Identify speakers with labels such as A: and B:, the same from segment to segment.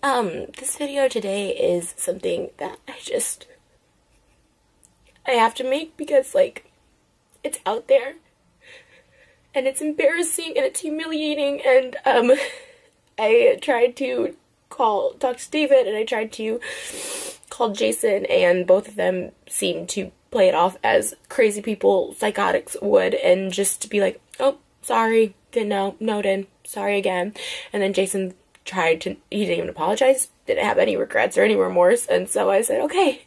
A: This video today is something that I have to make because, like, it's out there and it's embarrassing and it's humiliating, and I tried to talk to David, and I tried to call Jason, and both of them seemed to play it off as crazy people, psychotics would, and just to be like, oh, sorry, didn't know, noted, sorry again. And then Jason he didn't even apologize, didn't have any regrets or any remorse, and so I said, okay.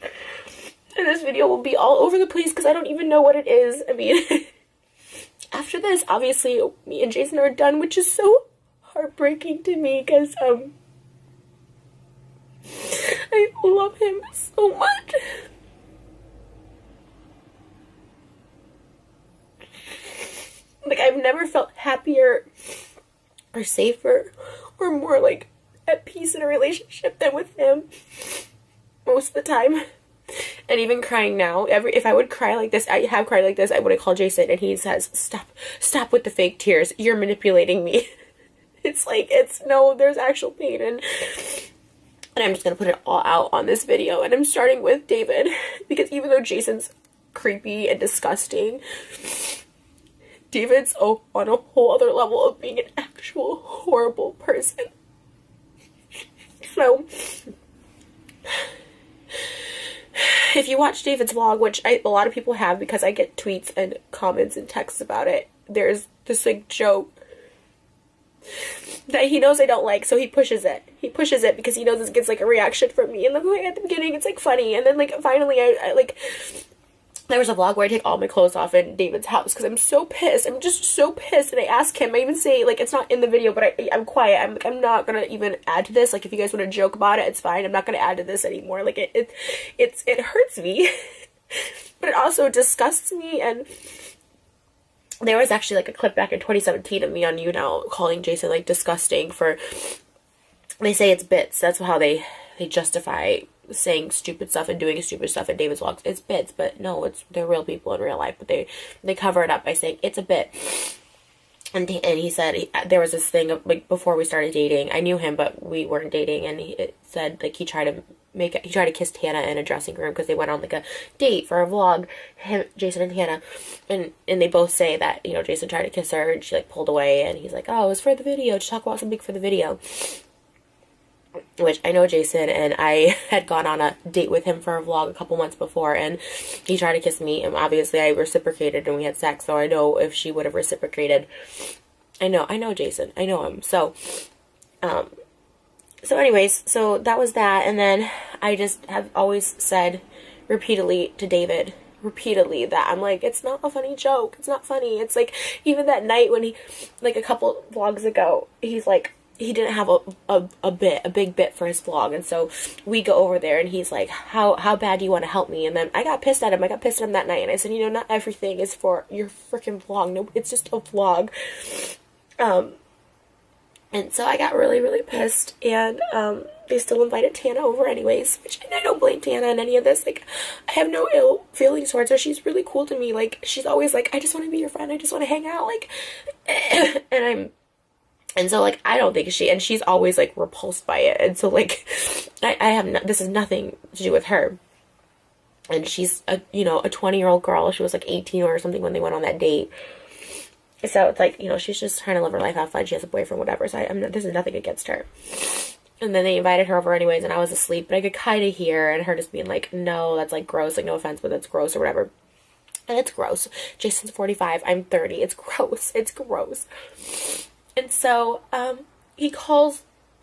A: And this video will be all over the place because I don't even know what it is. I mean, after this, obviously, me and Jason are done, which is so heartbreaking to me because, I love him so much. Like, I've never felt happier or safer or more, like, at peace in a relationship than with him most of the time. And even crying now, if I would cry like this, I have cried like this, I would have called Jason, and he says, stop with the fake tears, you're manipulating me. It's like, no, there's actual pain, and I'm just gonna put it all out on this video. And I'm starting with David, because even though Jason's creepy and disgusting, David's on a whole other level of being an actual horrible person. So, if you watch David's vlog, which a lot of people have because I get tweets and comments and texts about it, there's this, like, joke that he knows I don't like, so he pushes it. He pushes it because he knows this gets, like, a reaction from me. And, like, at the beginning, it's, like, funny. And then, like, finally, I like, there was a vlog where I take all my clothes off in David's house because I'm so pissed. I'm just so pissed. And I ask him, I even say, like, it's not in the video, but I'm quiet. I'm like, I'm not gonna even add to this. Like, if you guys want to joke about it, it's fine. I'm not gonna add to this anymore. Like, it hurts me, but it also disgusts me. And there was actually, like, a clip back in 2017 of me on YouNow calling Jason, like, disgusting for, they say it's bits. That's how they justify saying stupid stuff and doing stupid stuff in David's vlogs. It's bits, but no, they're real people in real life, but they cover it up by saying it's a bit. And he said there was this thing of, like, before we started dating, I knew him, but we weren't dating, and it said, like, he tried to kiss Tana in a dressing room because they went on, like, a date for a vlog, Jason and Tana, and they both say that, you know, Jason tried to kiss her and she, like, pulled away, and he's like, oh, it was for the video, to talk about something for the video. Which I know Jason, and I had gone on a date with him for a vlog a couple months before, and he tried to kiss me, and obviously I reciprocated and we had sex, so I know if she would have reciprocated. I know Jason. I know him. So anyways, so that was that, and then I just have always said repeatedly to David, that I'm like, it's not a funny joke. It's not funny. It's like, even that night when he, like, a couple vlogs ago, he's like, he didn't have a big bit for his vlog, and so we go over there, and he's like, how bad do you want to help me? And then I got pissed at him that night, and I said, you know, not everything is for your freaking vlog. No, it's just a vlog. And so I got really pissed, and they still invited Tana over anyways, which, and I don't blame Tana in any of this. Like, I have no ill feelings towards her. She's really cool to me. Like, she's always like, I just want to be your friend, I just want to hang out, like, and so, like, I don't think she's always, like, repulsed by it. And so, like, this is nothing to do with her. And she's a 20-year-old girl. She was, like, 18 or something when they went on that date. So it's like, you know, she's just trying to live her life, have fun. She has a boyfriend, whatever. So this is nothing against her. And then they invited her over anyways, and I was asleep. But I could kind of hear, and her just being like, no, that's, like, gross. Like, no offense, but that's gross or whatever. And it's gross. Jason's 45. I'm 30. It's gross. It's gross. And so,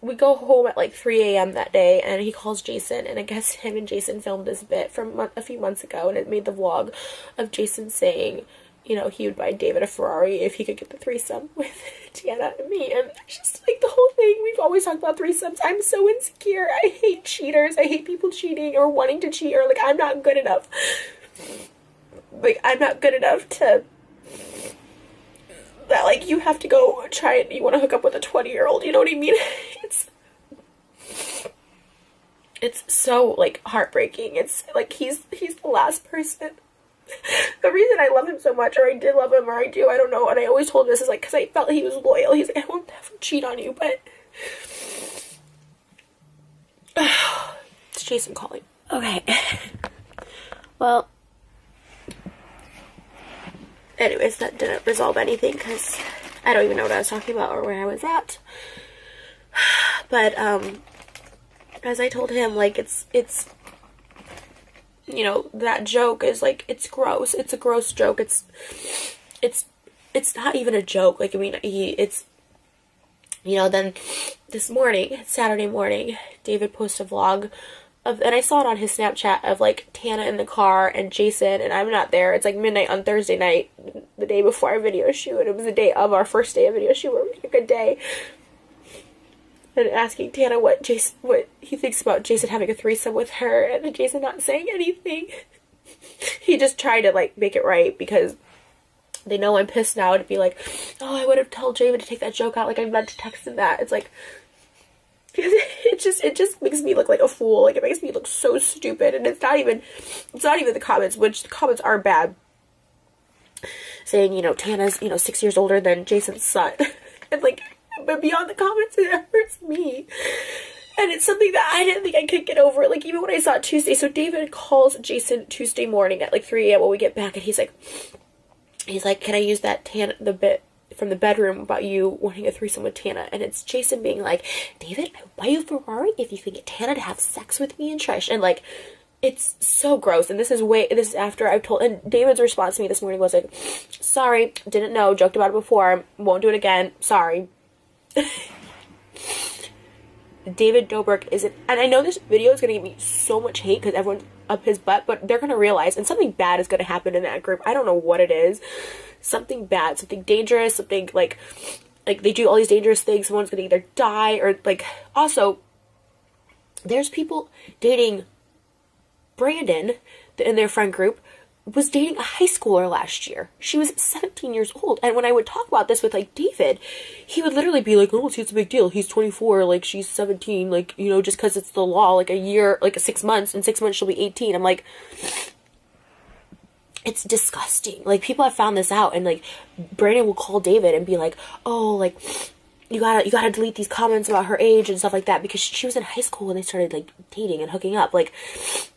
A: we go home at, like, 3 a.m. that day, and he calls Jason, and I guess him and Jason filmed this bit from a few months ago, and it made the vlog of Jason saying, you know, he would buy David a Ferrari if he could get the threesome with Tana and me, and it's just, like, the whole thing, we've always talked about threesomes. I'm so insecure. I hate cheaters. I hate people cheating or wanting to cheat, or, like, I'm not good enough. Like, I'm not good enough to... that, like, you have to go try it, you want to hook up with a 20-year-old, you know what I mean? It's so, like, heartbreaking. It's, like, he's the last person The reason I love him so much, or I did love him, or I do, I don't know, and I always told him this is like, because I felt he was loyal. He's like, I won't ever cheat on you, but it's Jason calling. Okay. Well, anyways, that didn't resolve anything, because I don't even know what I was talking about or where I was at. But, as I told him, like, it's, you know, that joke is, like, it's gross. It's a gross joke. It's not even a joke. Like, I mean, it's, you know, then this morning, Saturday morning, David posted a vlog of, and I saw it on his Snapchat, of, like, Tana in the car and Jason, and I'm not there. It's, like, midnight on Thursday night, the day before our video shoot, and it was the day of our first day of video shoot, where we had a good day. And asking Tana what he thinks about Jason having a threesome with her, and Jason not saying anything. He just tried to, like, make it right, because they know I'm pissed now, to be like, oh, I would have told David to take that joke out, like, I meant to text him that. It's like, it just makes me look like a fool. Like, it makes me look so stupid, and it's not even the comments, which the comments are bad, saying, you know, Tana's, you know, 6 years older than Jason's son. And, like, but beyond the comments, it hurts me. And it's something that I didn't think I could get over. Like, even when I saw it Tuesday. So David calls Jason Tuesday morning at, like, 3 a.m. when we get back. And he's like, can I use that the bit from the bedroom about you wanting a threesome with Tana? And it's Jason being like, David, I will buy you a Ferrari if you can get Tana to have sex with me and Trish. And, like, it's so gross. And this is after I've told, and David's response to me this morning was like, sorry, didn't know, joked about it before, won't do it again, sorry. David Dobrik isn't, and I know this video is gonna give me so much hate because everyone's up his butt, but they're gonna realize, and something bad is gonna happen in that group. I don't know what it is. Something bad, something dangerous, something like they do all these dangerous things. Someone's gonna either die or, like, also there's people dating Brandon in their friend group was dating a high schooler last year. She was 17 years old. And when I would talk about this with, like, David, he would literally be like, oh, see, it's a big deal. He's 24, like, she's 17, like, you know, just because it's the law, like, a year, like, 6 months, in 6 months she'll be 18. I'm like, it's disgusting. Like, people have found this out, and, like, Brandon will call David and be like, oh, like, you gotta delete these comments about her age and stuff like that, because she was in high school when they started, like, dating and hooking up. Like,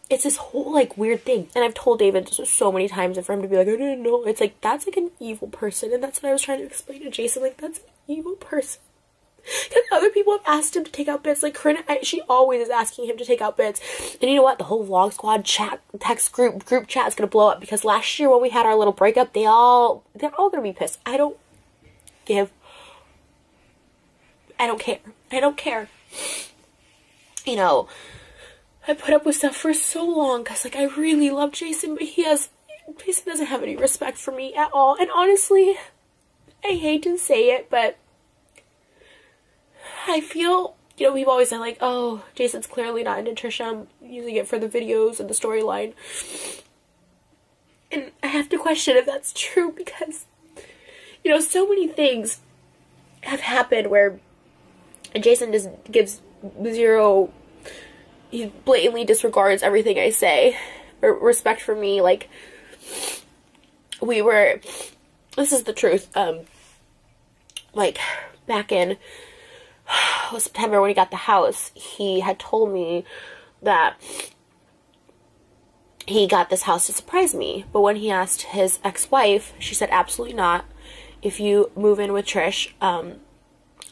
A: it's this whole, like, weird thing. And I've told David so many times, and for him to be like, I didn't know. It's like, that's, like, an evil person. And that's what I was trying to explain to Jason. Like, that's an evil person. Because other people have asked him to take out bits. Like, Corinne, she always is asking him to take out bits. And you know what? The whole Vlog Squad chat, text group chat is going to blow up. Because last year when we had our little breakup, they're all going to be pissed. I don't care. I don't care. You know, I put up with stuff for so long because, like, I really love Jason, but Jason doesn't have any respect for me at all. And honestly, I hate to say it, but I feel, you know, we've always said, like, oh, Jason's clearly not into Trisha. I'm using it for the videos and the storyline. And I have to question if that's true because, you know, so many things have happened where Jason just gives zero, he blatantly disregards everything I say, or respect for me. Like, this is the truth, like, back in September when he got the house, he had told me that he got this house to surprise me, but when he asked his ex-wife, she said, absolutely not. If you move in with Trish,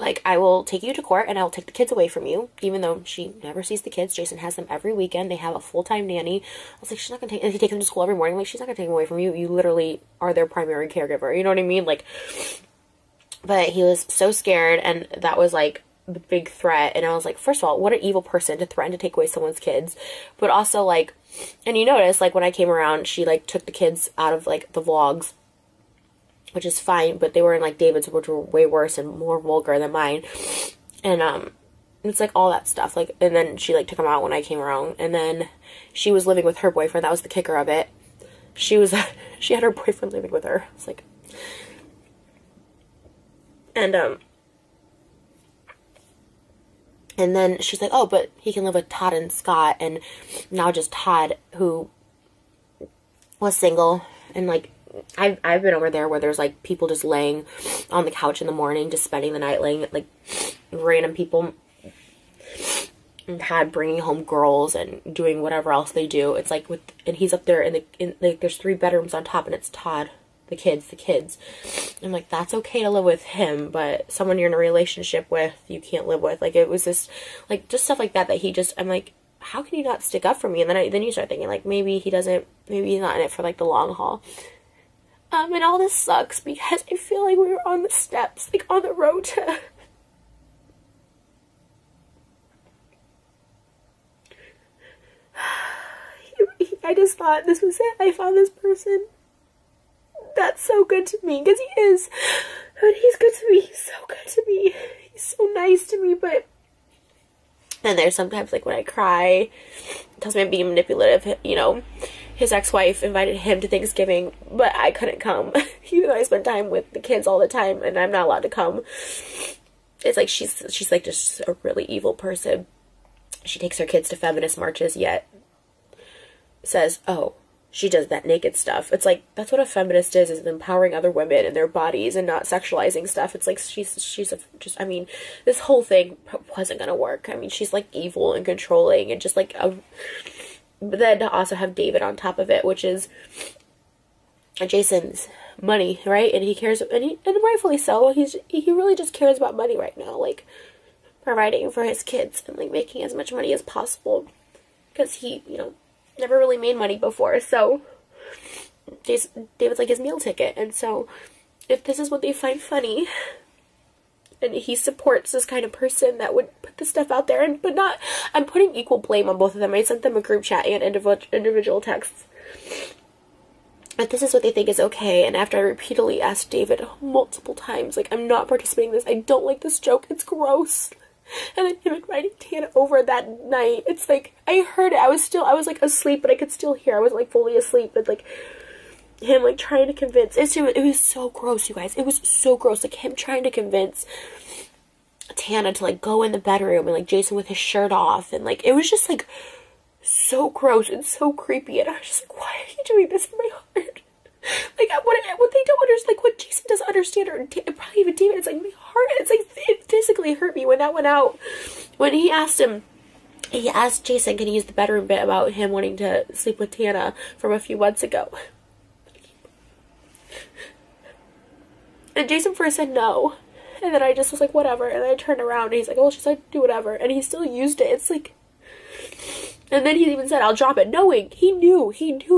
A: like, I will take you to court and I will take the kids away from you, even though she never sees the kids. Jason has them every weekend. They have a full-time nanny. I was like, she's not going to take, and he takes them to school every morning. Like, she's not going to take them away from you. You literally are their primary caregiver. You know what I mean? Like, but he was so scared, and that was, like, the big threat. And I was like, first of all, what an evil person to threaten to take away someone's kids. But also, like, and you notice, like, when I came around, she, like, took the kids out of, like, the vlogs, which is fine, but they were in, like, David's, which were way worse and more vulgar than mine. And, it's, like, all that stuff. Like, and then she, like, took them out when I came around. And then she was living with her boyfriend. That was the kicker of it. She had her boyfriend living with her. It's like, and then she's like, oh, but he can live with Todd and Scott. And now just Todd, who was single, and like I've been over there where there's like people just laying on the couch in the morning, just spending the night, laying, like random people had bringing home girls and doing whatever else they do. It's like and he's up there in like there's 3 bedrooms on top, and it's Todd, the kids. I'm like, that's okay to live with him, but someone you're in a relationship with, you can't live with. Like, it was this, like, just stuff like that he just, I'm like, how can you not stick up for me? And then you start thinking, like, maybe he's not in it for, like, the long haul. And all this sucks because I feel like we were on the steps, like, on the road to... I just thought this was it. I found this person that's so good to me, because he is. And he's good to me. He's so good to me. He's so nice to me, but then there's sometimes, like, when I cry, it tells me I'm being manipulative. You know, his ex-wife invited him to Thanksgiving, but I couldn't come, even though I spend time with the kids all the time, and I'm not allowed to come. It's like she's like just a really evil person. She takes her kids to feminist marches, yet says, oh, she does that naked stuff. It's like, that's what a feminist is empowering other women and their bodies and not sexualizing stuff. It's like, I mean, this whole thing wasn't gonna work. I mean, she's like evil and controlling and just like but then to also have David on top of it, which is Jason's money, right? And he cares, and rightfully so. He really just cares about money right now, like providing for his kids and like making as much money as possible, because he, you know, never really made money before. So David's like his meal ticket. And so if this is what they find funny, and he supports this kind of person that would put this stuff out there, but not, I'm putting equal blame on both of them. I sent them a group chat and individual texts. If this is what they think is okay, and after I repeatedly asked David multiple times, like, I'm not participating in this, I don't like this joke, it's gross. And then him inviting Tana over that night, it's like, I heard it, I was like asleep, but I could still hear, I wasn't like fully asleep, but like, him like trying to convince, it was so gross, you guys, it was so gross, like him trying to convince Tana to like go in the bedroom, and like Jason with his shirt off, and like, it was just like, so gross and so creepy, and I was just like, why are you doing this in my heart? Like, what they don't understand, like, what Jason doesn't understand, or probably even David, it's like, my heart, it's like, it physically hurt me when that went out. When he asked Jason, can he use the bedroom bit about him wanting to sleep with Tana from a few months ago? And Jason first said no, and then I just was like, whatever, and then I turned around, and he's like, oh, she's like, do whatever, and he still used it. It's like, and then he even said, I'll drop it, knowing, he knew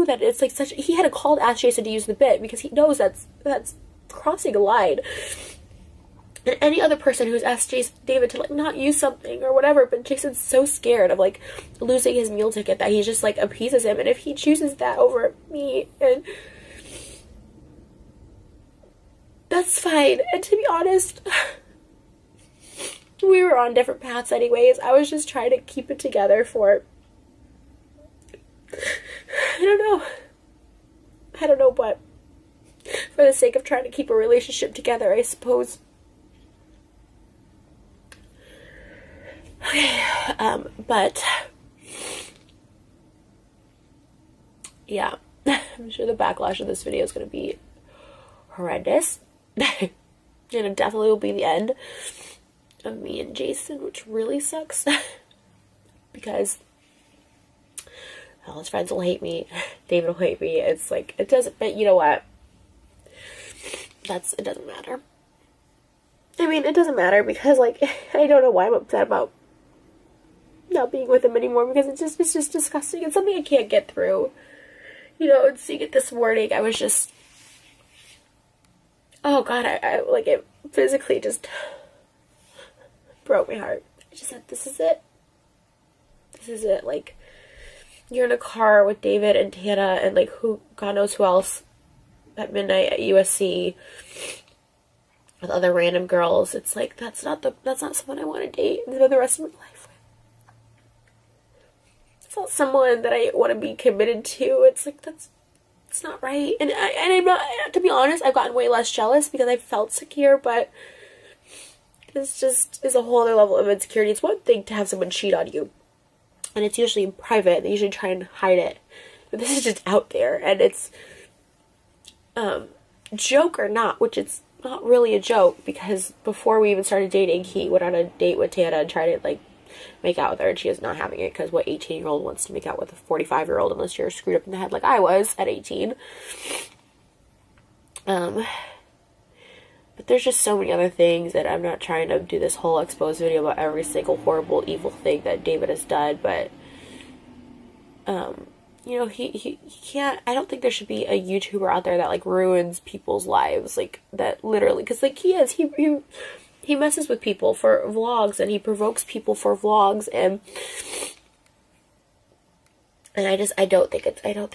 A: that it's like such, he had a call to ask Jason to use the bit, because he knows that's crossing a line. And any other person who's asked David to like not use something or whatever, but Jason's so scared of like losing his meal ticket that he just like appeases him, and if he chooses that over me, and that's fine. And to be honest, we were on different paths anyways. I was just trying to keep it together for, I don't know, but for the sake of trying to keep a relationship together, I suppose. Okay, but yeah, I'm sure the backlash of this video is going to be horrendous. And it definitely will be the end of me and Jason, which really sucks. Because all his friends will hate me, David will hate me. It's like, it doesn't, but you know what? It doesn't matter. I mean, it doesn't matter because, like, I don't know why I'm upset about not being with him anymore, because it's just disgusting. It's something I can't get through. You know, and seeing it this morning, I was just, oh god, I like, it physically just broke my heart. I just said, this is it. This is it. Like, you're in a car with David and Tana and like God knows who else at midnight at USC with other random girls. It's like, that's not someone I want to date and spend the rest of my life with. It's not someone that I want to be committed to. It's like, it's not right. And I'm not, to be honest, I've gotten way less jealous because I felt secure, but this just is a whole other level of insecurity. It's one thing to have someone cheat on you, and it's usually in private. They usually try and hide it. But this is just out there, and it's, joke or not, which it's not really a joke, because before we even started dating, he went on a date with Tana and tried to, like, make out with her, and she is not having it, because what 18-year-old wants to make out with a 45-year-old unless you're screwed up in the head like I was at 18. But there's just so many other things that I'm not trying to do this whole expose video about every single horrible, evil thing that David has done, but, you know, he can't, I don't think there should be a YouTuber out there that, like, ruins people's lives, like, that literally, because, like, he messes with people for vlogs, and he provokes people for vlogs, and I don't think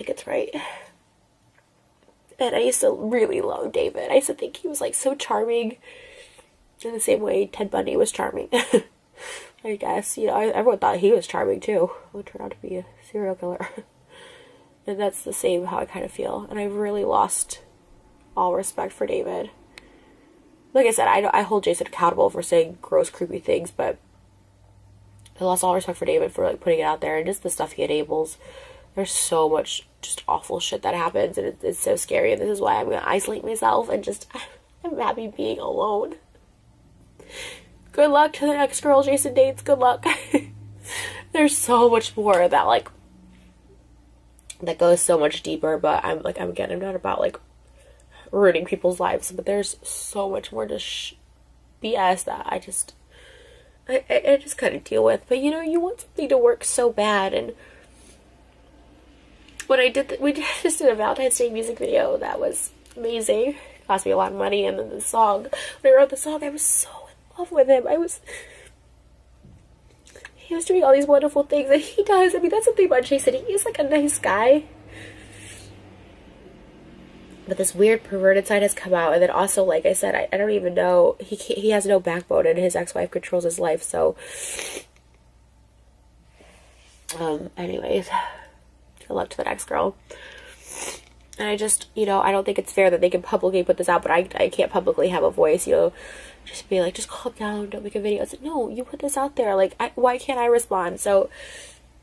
A: it's right. And I used to really love David. I used to think he was, like, so charming in the same way Ted Bundy was charming. I guess, you know, everyone thought he was charming too. Who turned out to be a serial killer. And that's the same how I kind of feel. And I've really lost all respect for David. Like I said, I hold Jason accountable for saying gross, creepy things, but I lost all respect for David for, like, putting it out there, and just the stuff he enables. There's so much just awful shit that happens, and it's so scary, and this is why I'm going to isolate myself, and just, I'm happy being alone. Good luck to the next girl Jason dates. Good luck. There's so much more that, like, that goes so much deeper, but I'm not about, like, ruining people's lives, but there's so much more to BS that I just couldn't deal with. But, you know, you want something to work so bad, and when we just did a Valentine's Day music video that was amazing. It cost me a lot of money, and then the song, when I wrote the song, I was so in love with him. He was doing all these wonderful things that he does. I mean, that's the thing about Jason. He is, like, a nice guy. But this weird perverted side has come out, and then also, like I said, I don't even know, he has no backbone, and his ex-wife controls his life, so, anyways, good luck to the next girl. And I just, you know, I don't think it's fair that they can publicly put this out, but I can't publicly have a voice, you know, just be like, just calm down, don't make a video. It's like, no, you put this out there, like, why can't I respond? So,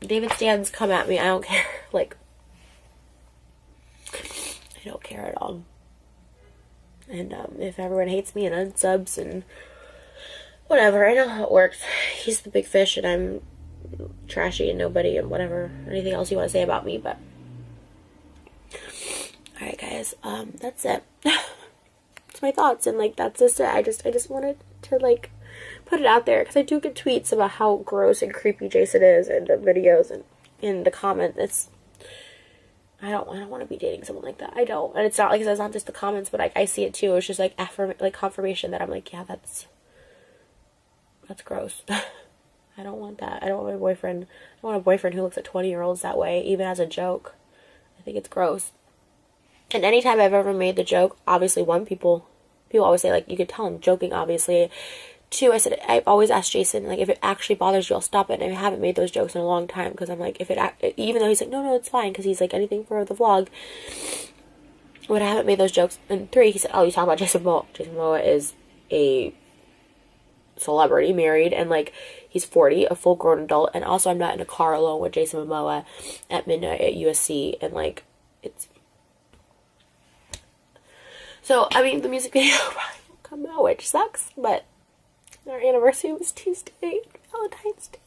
A: David Stans, come at me, I don't care, like, I don't care at all. And, if everyone hates me and unsubs and whatever, I know how it works. He's the big fish and I'm trashy and nobody and whatever, anything else you want to say about me, but alright guys, that's it. It's my thoughts, and, like, that's just it. I just wanted to, like, put it out there, because I do get tweets about how gross and creepy Jason is in the videos and in the comments. I don't want to be dating someone like that. I don't. And it's not like, it's not just the comments, but, like, I see it too. It's just, like, confirmation that I'm like, yeah, that's gross. I don't want that. I don't want my boyfriend. I don't want a boyfriend who looks at 20-year-olds that way, even as a joke. I think it's gross. And anytime I've ever made the joke, obviously, one, people always say, like, you could tell I'm joking, obviously. Two, I said, I've always asked Jason, like, if it actually bothers you, I'll stop it. And I haven't made those jokes in a long time, because I'm like, even though he's like, no, it's fine, because he's like, anything for the vlog. When I haven't made those jokes. And three, he said, oh, you talking about Jason Momoa. Jason Momoa is a celebrity, married, and, like, he's 40, a full-grown adult, and also I'm not in a car alone with Jason Momoa at midnight at USC, and, like, it's... So, I mean, the music video probably won't come out, which sucks, but our anniversary was Tuesday, Valentine's Day.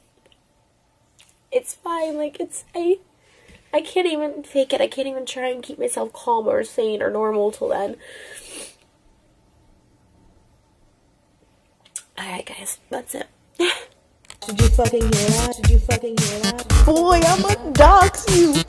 A: It's fine, like, I can't even fake it. I can't even try and keep myself calm or sane or normal till then. Alright, guys, that's it.
B: Did you fucking hear that? Did you fucking hear that? Boy, I'ma dox you.